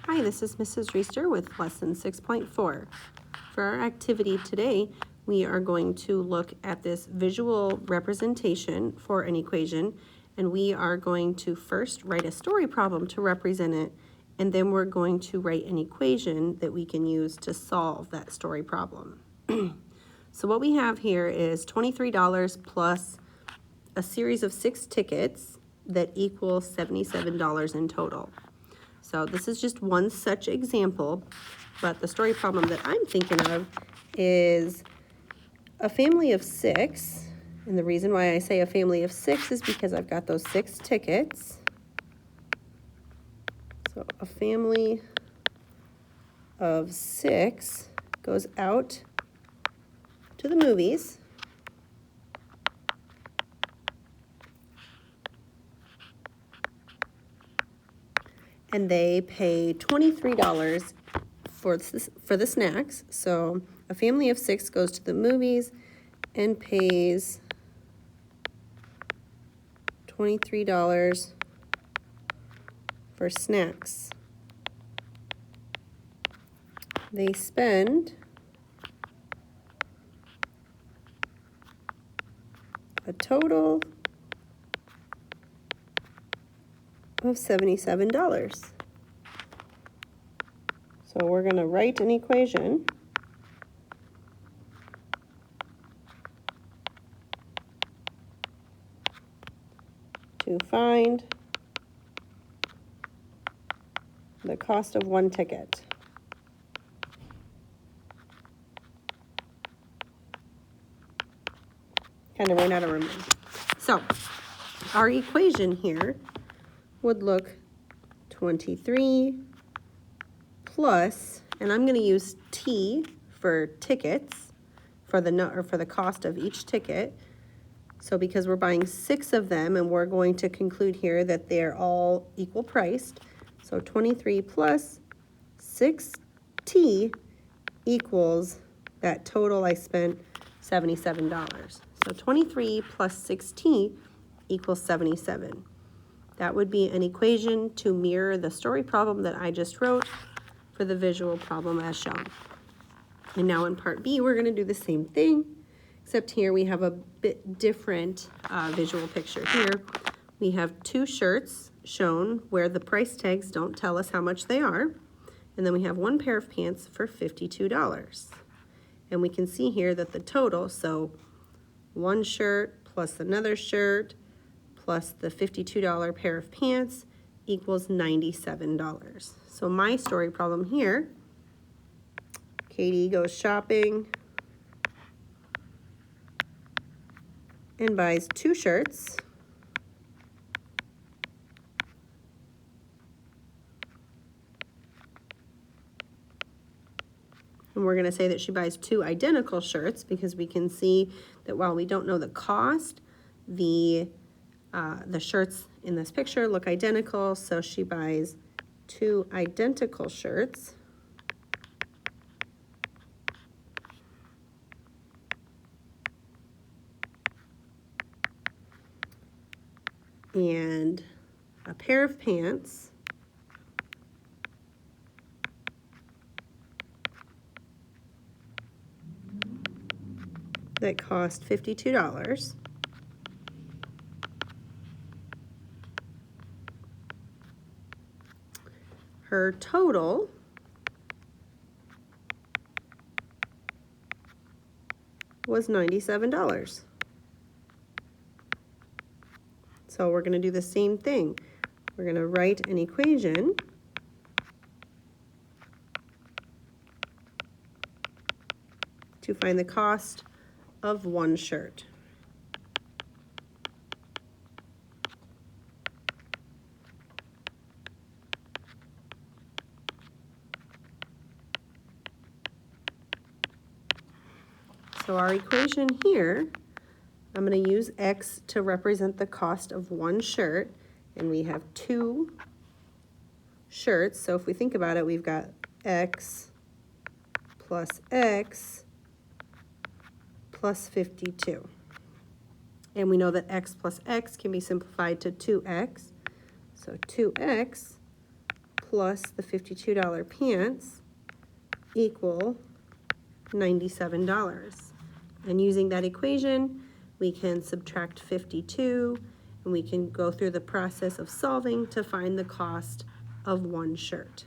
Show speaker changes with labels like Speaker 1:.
Speaker 1: Hi, this is Mrs. Reister with Lesson 6.4. For our activity today, we are going to look at this visual representation for an equation, and we are going to first write a story problem to represent it, and then we're going to write an equation that we can use to solve that story problem. So what we have here is $23 plus a series of 6 tickets that equal $77 in total. So this is just one such example, but the story problem that I'm thinking of is a family of 6, and the reason why I say a family of 6 is because I've got those 6 tickets. So a family of 6 goes out to the movies. And they pay $23 for the snacks. So a family of 6 goes to the movies and pays $23 for snacks. They spend a total of $77. So we're going to write an equation to find the cost of one ticket. Kind of ran out of room. So our equation here would look 23 plus, and I'm going to use T for tickets for the cost of each ticket. So because we're buying 6 of them, and we're going to conclude here that they're all equal priced, so 23 plus 6T equals that total I spent $77. So 23 plus 6T equals 77. That would be an equation to mirror the story problem that I just wrote for the visual problem as shown. And now in part B, we're going to do the same thing, except here we have a bit different visual picture. Here we have 2 shirts shown where the price tags don't tell us how much they are. And then we have 1 pair of pants for $52. And we can see here that the total, so 1 shirt plus another shirt plus the $52 pair of pants equals $97. So my story problem here, Katie goes shopping and buys 2 shirts and we're going to say that she buys 2 identical shirts because we can see that while we don't know the cost, the shirts in this picture look identical, so she buys 2 identical shirts. And a pair of pants that cost $52. Her total was $97. So we're going to do the same thing. We're going to write an equation to find the cost of 1 shirt. So our equation here, I'm going to use X to represent the cost of 1 shirt, and we have 2 shirts. So if we think about it, we've got X plus X plus 52. And we know that X plus X can be simplified to 2X. So 2X plus the $52 pants equal $97. And using that equation, we can subtract 52, and we can go through the process of solving to find the cost of one shirt.